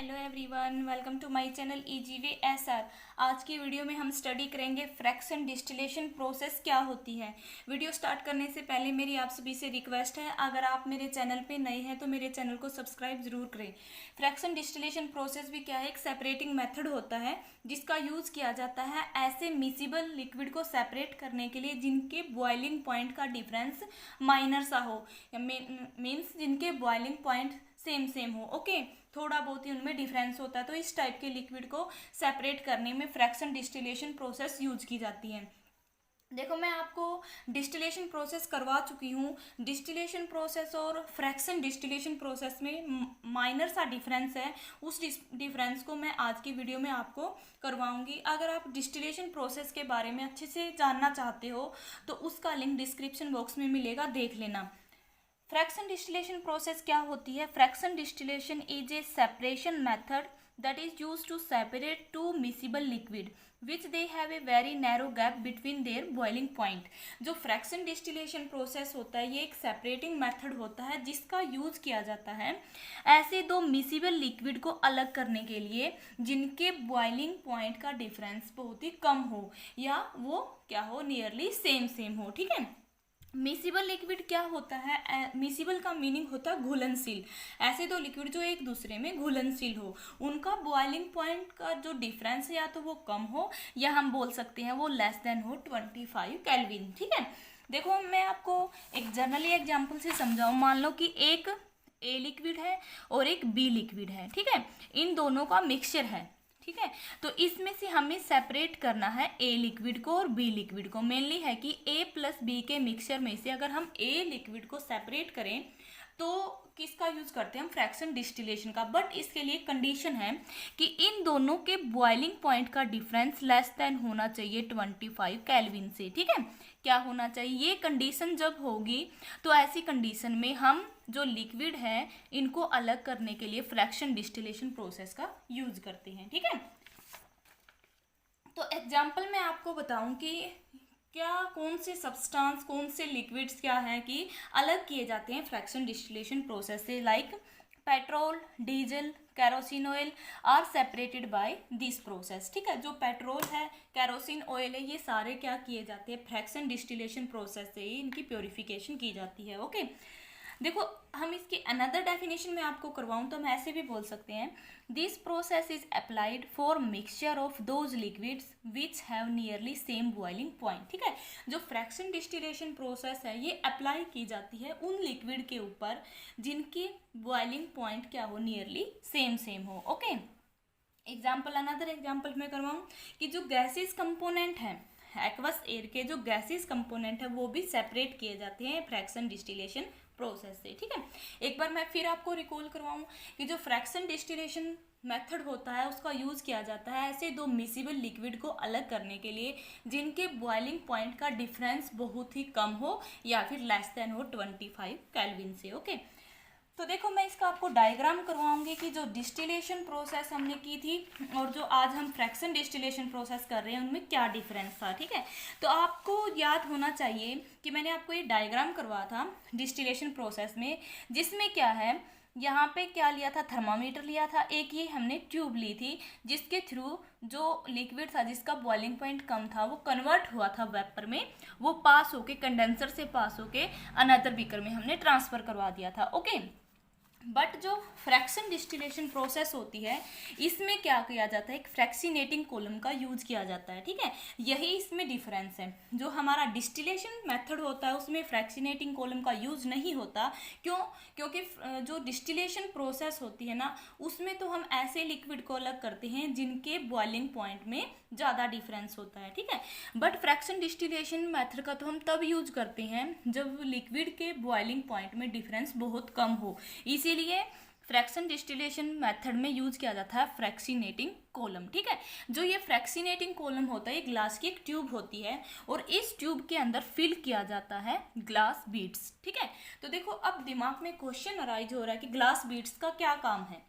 Hello everyone, welcome to my channel EGVSR। आज की video में हम स्टडी करेंगे फ्रैक्शन डिस्टिलेशन प्रोसेस क्या होती है। वीडियो स्टार्ट करने से पहले मेरी आप सभी से रिक्वेस्ट है, अगर आप मेरे चैनल पे नए हैं तो मेरे चैनल को सब्सक्राइब जरूर करें। फ्रैक्शन डिस्टिलेशन प्रोसेस भी क्या है, एक सेपरेटिंग मेथड होता है जिसका यूज़ किया जाता है ऐसे मिसिबल लिक्विड को सेपरेट करने के लिए जिनके बॉइलिंग पॉइंट का डिफरेंस माइनर सा हो, मीन्स जिनके बॉइलिंग पॉइंट सेम हो। ओके, थोड़ा बहुत ही उनमें डिफरेंस होता है, तो इस टाइप के लिक्विड को सेपरेट करने में फ्रैक्शन डिस्टिलेशन प्रोसेस यूज की जाती है। देखो, मैं आपको डिस्टिलेशन प्रोसेस करवा चुकी हूँ। डिस्टिलेशन प्रोसेस और फ्रैक्शन डिस्टिलेशन प्रोसेस में माइनर सा डिफरेंस है, उस डिफरेंस को मैं आज की वीडियो में आपको करवाऊंगी। अगर आप डिस्टिलेशन प्रोसेस के बारे में अच्छे से जानना चाहते हो तो उसका लिंक डिस्क्रिप्शन बॉक्स में मिलेगा, देख लेना। फ्रैक्शन डिस्टिलेशन प्रोसेस क्या होती है? Fraction distillation is a separation method that is used to separate two miscible liquid which they have a very narrow gap between their boiling point। जो fraction distillation process होता है ये एक separating method होता है जिसका यूज किया जाता है ऐसे दो मिसिबल लिक्विड को अलग करने के लिए जिनके बॉइलिंग पॉइंट का डिफरेंस बहुत ही कम हो या वो क्या हो, नियरली सेम हो। ठीक है, मिसिबल लिक्विड क्या होता है? मिसिबल का मीनिंग होता है घुलनशील। ऐसे दो लिक्विड जो एक दूसरे में घुलनशील हो, उनका बॉइलिंग पॉइंट का जो डिफरेंस है या तो वो कम हो या हम बोल सकते हैं वो लेस देन हो 25 केल्विन। ठीक है, देखो मैं आपको एक जनरली एग्जांपल से समझाऊं। मान लो कि एक ए लिक्विड है और एक बी लिक्विड है। ठीक है, इन दोनों का मिक्सचर है। ठीक है, तो इसमें से हमें सेपरेट करना है ए लिक्विड को और बी लिक्विड को। मेनली है कि ए प्लस बी के मिक्सचर में से अगर हम ए लिक्विड को सेपरेट करें तो किसका यूज करते हैं हम? फ्रैक्शन डिस्टिलेशन का। बट इसके लिए कंडीशन है कि इन दोनों के बॉइलिंग पॉइंट का डिफरेंस लेस देन होना चाहिए 25 केल्विन से। ठीक है, क्या होना चाहिए? ये कंडीशन जब होगी तो ऐसी कंडीशन में हम जो लिक्विड है इनको अलग करने के लिए फ्रैक्शन डिस्टिलेशन प्रोसेस का यूज करते हैं। ठीक है, तो एग्जाम्पल मैं आपको बताऊं कि क्या कौन से सब्सटेंस, कौन से लिक्विड्स क्या है कि अलग किए जाते हैं फ्रैक्शन डिस्टिलेशन प्रोसेस से। Like petrol, diesel, kerosene oil are separated by this process. ठीक है, जो पेट्रोल है, कैरोसिन ऑयल है, ये सारे क्या किए जाते हैं? फ्रैक्शन डिस्टिलेशन प्रोसेस से ही इनकी प्योरिफिकेशन की जाती है। ओके, देखो हम इसकी अनदर डेफिनेशन में आपको करवाऊं तो हम ऐसे भी बोल सकते हैं, this process is applied for mixture of those liquids which have nearly same boiling point. ठीक है, जो फ्रैक्शन डिस्टिलेशन प्रोसेस है ये अप्लाई की जाती है उन लिक्विड के ऊपर जिनकी बॉइलिंग पॉइंट क्या हो, नियरली सेम हो। ओके, एग्जाम्पल, अनदर एग्जाम्पल मैं करवाऊँ कि जो गैसेस कंपोनेंट है, एक्वस एयर के जो गैसेस कंपोनेंट है वो भी सेपरेट किए जाते हैं फ्रैक्शन डिस्टिलेशन प्रोसेस से। ठीक है, एक बार मैं फिर आपको रिकॉल करवाऊं कि जो फ्रैक्शन डिस्टिलेशन मेथड होता है उसका यूज किया जाता है ऐसे दो मिसिबल लिक्विड को अलग करने के लिए जिनके बॉइलिंग पॉइंट का डिफरेंस बहुत ही कम हो या फिर लेस देन हो 25 केल्विन से। ओके, तो देखो मैं इसका आपको डायग्राम करवाऊंगी कि जो डिस्टिलेशन प्रोसेस हमने की थी और जो आज हम फ्रैक्शन डिस्टिलेशन प्रोसेस कर रहे हैं उनमें क्या डिफरेंस था। ठीक है, तो आपको याद होना चाहिए कि मैंने आपको ये डायग्राम करवाया था डिस्टिलेशन प्रोसेस में, जिसमें क्या है, यहाँ पे क्या लिया था? थर्मामीटर लिया था, एक ये हमने ट्यूब ली थी जिसके थ्रू जो लिक्विड था जिसका बॉइलिंग पॉइंट कम था वो कन्वर्ट हुआ था वेपर में, वो पास होके कंडेंसर से पास होके अनदर बीकर में हमने ट्रांसफर करवा दिया था। ओके, बट जो फ्रैक्शन डिस्टिलेशन प्रोसेस होती है इसमें क्या किया जाता है? एक फ्रैक्सीनेटिंग कॉलम का यूज किया जाता है। ठीक है, यही इसमें डिफरेंस है। जो हमारा डिस्टिलेशन मेथड होता है उसमें फ्रैक्सीनेटिंग कॉलम का यूज नहीं होता। क्यों? क्योंकि जो डिस्टिलेशन प्रोसेस होती है ना उसमें तो हम ऐसे लिक्विड को अलग करते हैं जिनके बॉइलिंग पॉइंट में ज़्यादा डिफरेंस होता है। ठीक है, बट फ्रैक्शन डिस्टिलेशन मेथड का तो हम तब यूज करते हैं जब लिक्विड के बॉइलिंग पॉइंट में डिफरेंस बहुत कम हो। इसीलिए फ्रैक्शन डिस्टिलेशन मेथड में यूज किया जाता है फ्रैक्सीनेटिंग कॉलम। ठीक है, जो ये फ्रैक्सीनेटिंग कॉलम होता है ग्लास की एक ट्यूब होती है और इस ट्यूब के अंदर फिल किया जाता है ग्लास बीड्स। ठीक है, तो देखो अब दिमाग में क्वेश्चन अराइज हो रहा है कि ग्लास बीड्स का क्या काम है?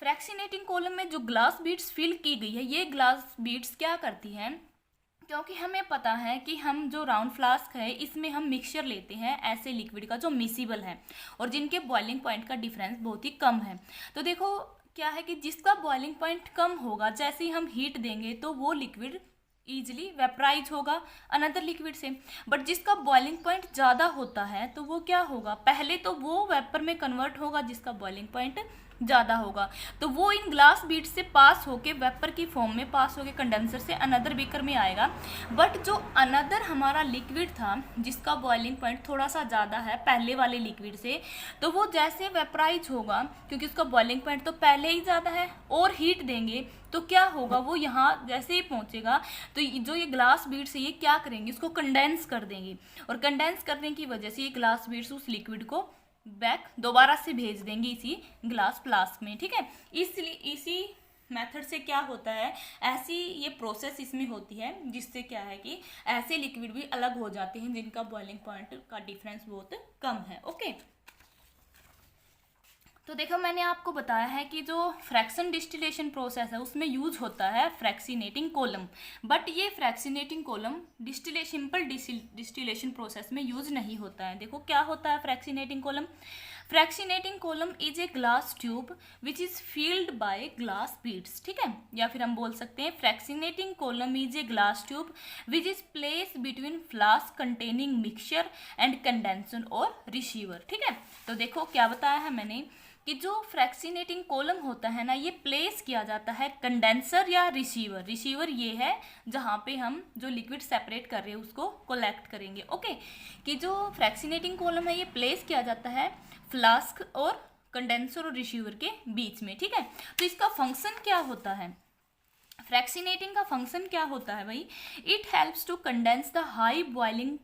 फ्रैक्सीनेटिंग कॉलम में जो ग्लास बीड्स फिल की गई है ये ग्लास बीड्स क्या करती हैं? क्योंकि हमें पता है कि हम जो राउंड फ्लास्क है इसमें हम मिक्सचर लेते हैं ऐसे लिक्विड का जो मिसिबल है और जिनके बॉइलिंग पॉइंट का डिफरेंस बहुत ही कम है। तो देखो क्या है कि जिसका बॉइलिंग पॉइंट कम होगा, जैसे ही हम हीट देंगे तो वो लिक्विड ईजिली वेपराइज होगा अनदर लिक्विड से। बट जिसका बॉइलिंग पॉइंट ज़्यादा होता है तो वो क्या होगा, पहले तो वो वेपर में कन्वर्ट होगा जिसका बॉइलिंग पॉइंट ज़्यादा होगा, तो वो इन ग्लास बीड से पास होके वेपर की फॉर्म में पास होके कंडेंसर से अनदर बीकर में आएगा। बट जो अनदर हमारा लिक्विड था जिसका बॉइलिंग पॉइंट थोड़ा सा ज़्यादा है पहले वाले लिक्विड से, तो वो जैसे वेपराइज होगा, क्योंकि उसका बॉइलिंग पॉइंट तो पहले ही ज़्यादा है, और हीट देंगे तो क्या होगा, वो यहाँ जैसे ही पहुँचेगा तो जो ये ग्लास बीड्स है ये क्या करेंगे, इसको कंडेंस कर देंगे, और कंडेंस करने की वजह से ये ग्लास बीड्स उस लिक्विड को बैक दोबारा से भेज देंगे इसी ग्लास फ्लास्क में। ठीक है, इसलिए इसी मेथड से क्या होता है, ऐसी ये प्रोसेस इसमें होती है जिससे क्या है कि ऐसे लिक्विड भी अलग हो जाते हैं जिनका बॉइलिंग पॉइंट का डिफरेंस बहुत कम है। ओके, तो देखो मैंने आपको बताया है कि जो फ्रैक्शन डिस्टिलेशन प्रोसेस है उसमें यूज होता है फ्रैक्सीनेटिंग कोलम, बट ये fractionating column simple distillation process में यूज नहीं होता है। देखो क्या होता है fractionating column. Fractionating column is a glass tube which is filled by glass beads. ठीक है, या फिर हम बोल सकते हैं fractionating column is a glass tube which is place between flask containing mixture and condenser और रिसीवर। ठीक है, तो देखो क्या बताया है मैंने कि जो फ्रैक्सीनेटिंग कोलम होता है ना, ये प्लेस किया जाता है कंडेंसर या रिसीवर। रिसीवर ये है जहाँ पे हम जो लिक्विड सेपरेट कर रहे हैं उसको कलेक्ट करेंगे। ओके, कि जो फ्रैक्सीनेटिंग कोलम है ये प्लेस किया जाता है फ्लास्क और कंडेंसर और रिसीवर के बीच में। ठीक है, तो इसका फंक्शन क्या होता है, फ्रैक्सीनेटिंग का फंक्शन क्या होता है भाई, it helps to condense the high boiling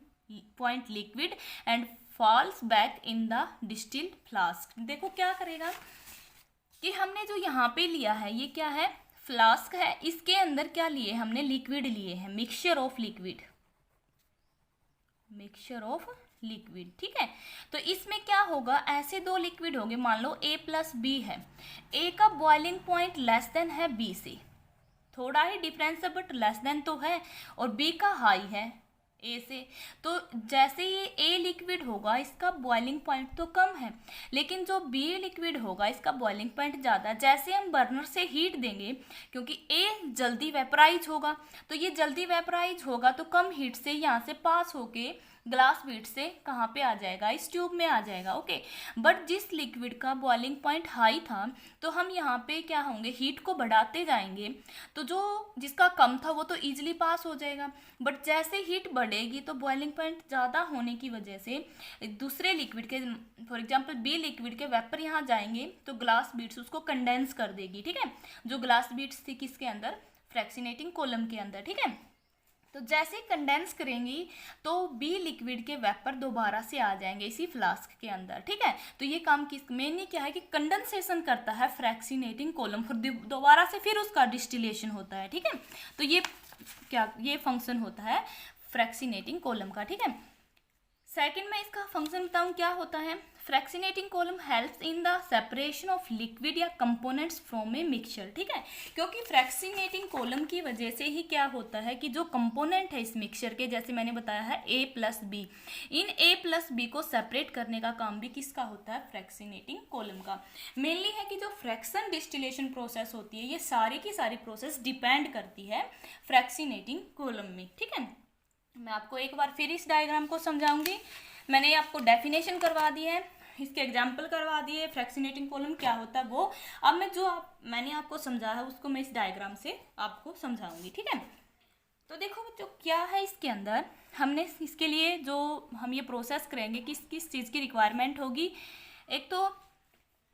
point liquid and falls back in the distilled flask. देखो क्या करेगा कि हमने जो यहाँ पे लिया है ये क्या है, फ्लास्क है, इसके अंदर क्या लिए हमने, लिक्विड लिए हैं, mixture of liquid, mixture of liquid. ठीक है, तो इसमें क्या होगा, ऐसे दो लिक्विड होंगे, मान लो A प्लस बी है, A का बॉइलिंग पॉइंट लेस देन है B से, थोड़ा ही डिफरेंस है बट लेस देन तो है, और B का हाई है ए से। तो जैसे ये ए लिक्विड होगा इसका बॉइलिंग पॉइंट तो कम है, लेकिन जो बी लिक्विड होगा इसका बॉइलिंग पॉइंट ज़्यादा। जैसे हम बर्नर से हीट देंगे, क्योंकि ए जल्दी वेपराइज होगा, तो ये जल्दी वेपराइज होगा तो कम हीट से यहाँ से पास होके ग्लास बीड से कहाँ पे आ जाएगा, इस ट्यूब में आ जाएगा। ओके, बट जिस लिक्विड का बॉइलिंग पॉइंट हाई था तो हम यहाँ पे क्या होंगे, हीट को बढ़ाते जाएंगे, तो जो जिसका कम था वो तो ईजिली पास हो जाएगा। बट जैसे हीट बढ़ेगी तो बॉइलिंग पॉइंट ज़्यादा होने की वजह से दूसरे लिक्विड के, फॉर एग्जाम्पल बी लिक्विड के वेपर यहाँ जाएंगे तो ग्लास बीड्स उसको कंडेंस कर देगी। ठीक है, जो ग्लास बीड्स थी किसके अंदर, फ्रैक्सीनेटिंग कोलम के अंदर। ठीक है, तो जैसे कंडेंस करेंगी तो बी लिक्विड के वेपर दोबारा से आ जाएंगे इसी फ्लास्क के अंदर। ठीक है, तो ये काम किस मेनली क्या है कि कंडेंसेशन करता है फ्रैक्सीनेटिंग कोलम, फिर दोबारा से फिर उसका डिस्टिलेशन होता है। ठीक है, तो ये क्या, ये फंक्शन होता है फ्रैक्सीनेटिंग कोलम का। ठीक है, सेकंड में इसका फंक्शन बताऊं क्या होता है, fractionating column helps in the separation of liquid या कंपोनेंट्स फ्रॉम ए मिक्सचर। ठीक है, क्योंकि फ्रैक्सीनेटिंग कोलम की वजह से ही क्या होता है कि जो कंपोनेंट है इस मिक्सचर के, जैसे मैंने बताया है ए प्लस बी, इन ए प्लस बी को सेपरेट करने का काम भी किसका होता है, फ्रैक्सीनेटिंग कोलम का। मेनली है कि जो फ्रैक्शन डिस्टिलेशन प्रोसेस होती है ये सारी की सारी प्रोसेस डिपेंड करती है फ्रैक्सीनेटिंग कोलम में। ठीक है, मैं आपको एक बार फिर इस डायग्राम को समझाऊंगी। मैंने आपको डेफिनेशन करवा दी है, इसके एग्जाम्पल करवा दिए, फ्रैक्सीनेटिंग कोलम क्या होता है वो। अब मैं जो मैंने आपको समझा है उसको मैं इस डायग्राम से आपको समझाऊंगी। ठीक है, तो देखो जो क्या है इसके अंदर, हमने इसके लिए जो हम ये प्रोसेस करेंगे किस किस चीज़ की रिक्वायरमेंट होगी। एक तो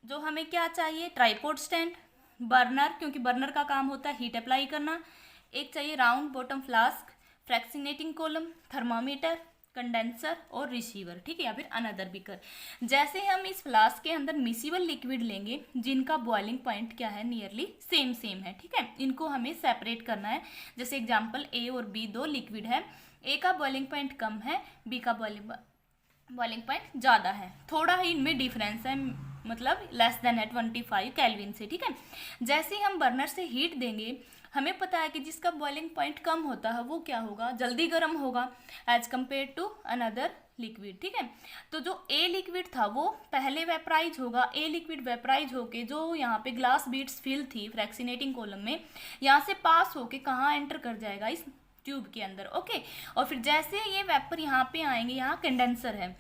जो हमें क्या चाहिए, ट्राइपॉड स्टैंड, बर्नर, क्योंकि बर्नर का काम होता है हीट अप्लाई करना, एक चाहिए round bottom flask, fractionating column, thermometer, condenser और रिसीवर। ठीक है, या फिर अनदर बीकर। जैसे हम इस फ्लास्क के अंदर मिसिबल लिक्विड लेंगे जिनका बॉइलिंग पॉइंट क्या है, नियरली सेम है। ठीक है, इनको हमें सेपरेट करना है। जैसे एग्जांपल ए और बी दो लिक्विड है, ए का बॉइलिंग पॉइंट कम है, बी का बॉइलिंग पॉइंट ज़्यादा है, थोड़ा ही इनमें डिफरेंस है, मतलब लेस देन है 25 केल्विन से, ठीक है। जैसे ही हम बर्नर से हीट देंगे, हमें पता है कि जिसका बॉइलिंग पॉइंट कम होता है वो क्या होगा, जल्दी गर्म होगा as compare to another liquid, ठीक है। तो जो ए लिक्विड था वो पहले वेपराइज होगा, ए लिक्विड वेपराइज होके जो यहाँ पे ग्लास बीड्स फिल थी फ्रैक्सिनेटिंग कॉलम में, यहाँ से पास होके कहाँ एंटर कर जाएगा, इस ट्यूब के अंदर, ओके। और फिर जैसे ये वेपर यहाँ पे आएंगे, यहाँ कंडेंसर है,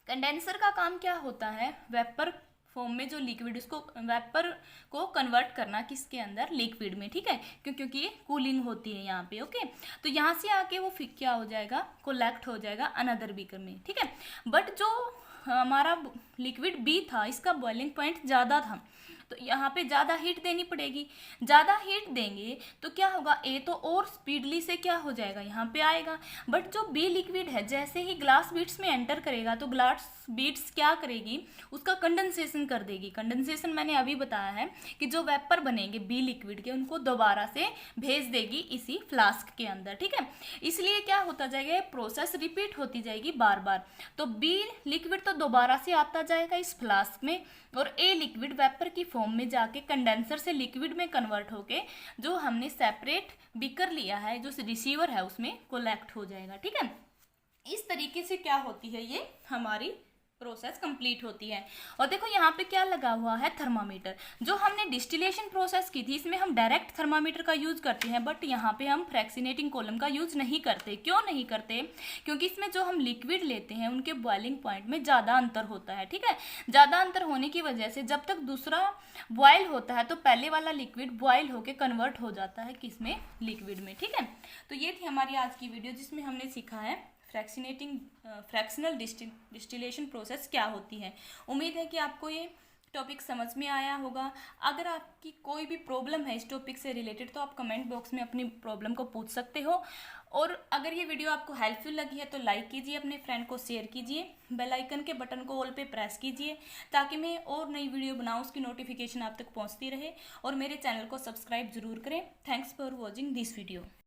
कंडेंसर का काम क्या होता है, वेपर फॉर्म में जो लिक्विड, उसको वेपर को कन्वर्ट करना किसके अंदर, लिक्विड में, ठीक है, क्योंकि ये कूलिंग होती है यहाँ पे, ओके। तो यहाँ से आके वो फिर क्या हो जाएगा, कोलेक्ट हो जाएगा अनदर बीकर में, ठीक है। बट जो हमारा लिक्विड बी था, इसका बॉइलिंग पॉइंट ज़्यादा था, तो यहाँ पे ज़्यादा हीट देनी पड़ेगी। ज़्यादा हीट देंगे तो क्या होगा, ए तो और स्पीडली से क्या हो जाएगा, यहाँ पे आएगा। बट जो बी लिक्विड है जैसे ही ग्लास बीड्स में एंटर करेगा तो ग्लास बीड्स क्या करेगी, उसका कंडेंसेशन कर देगी। कंडेंसेशन मैंने अभी बताया है कि जो वेपर बनेंगे बी लिक्विड के, उनको दोबारा से भेज देगी इसी फ्लास्क के अंदर, ठीक है। इसलिए क्या होता जाएगा, प्रोसेस रिपीट होती जाएगी बार बार। तो बी लिक्विड तो दोबारा से आता जाएगा इस फ्लास्क में, और ए लिक्विड वेपर की फॉर्म में जाके कंडेंसर से लिक्विड में कन्वर्ट होके जो हमने सेपरेट बीकर लिया है, जो रिसीवर है, उसमें कोलेक्ट हो जाएगा, ठीक है। इस तरीके से क्या होती है, ये हमारी प्रोसेस कंप्लीट होती है। और देखो यहाँ पे क्या लगा हुआ है, थर्मामीटर। जो हमने डिस्टिलेशन प्रोसेस की थी इसमें हम डायरेक्ट थर्मामीटर का यूज करते हैं, बट यहाँ पे हम फ्रैक्सिनेटिंग कॉलम का यूज नहीं करते। क्यों नहीं करते, क्योंकि इसमें जो हम लिक्विड लेते हैं उनके बॉइलिंग पॉइंट में ज़्यादा अंतर होता है, ठीक है। ज़्यादा अंतर होने की वजह से जब तक दूसरा बॉयल होता है तो पहले वाला लिक्विड बॉयल होकर कन्वर्ट हो जाता है किसमें, लिक्विड में, ठीक है। तो ये थी हमारी आज की वीडियो जिसमें हमने सीखा है फ्रैक्शनल डिस्टिलेशन प्रोसेस क्या होती है। उम्मीद है कि आपको ये टॉपिक समझ में आया होगा। अगर आपकी कोई भी प्रॉब्लम है इस टॉपिक से रिलेटेड तो आप कमेंट बॉक्स में अपनी प्रॉब्लम को पूछ सकते हो। और अगर ये वीडियो आपको हेल्पफुल लगी है तो लाइक कीजिए, अपने फ्रेंड को शेयर कीजिए, बेल आइकन के बटन को ऑल पे प्रेस कीजिए ताकि मैं और नई वीडियो बनाऊँ उसकी नोटिफिकेशन आप तक पहुँचती रहे। और मेरे चैनल को सब्सक्राइब जरूर करें। Thanks for watching this video.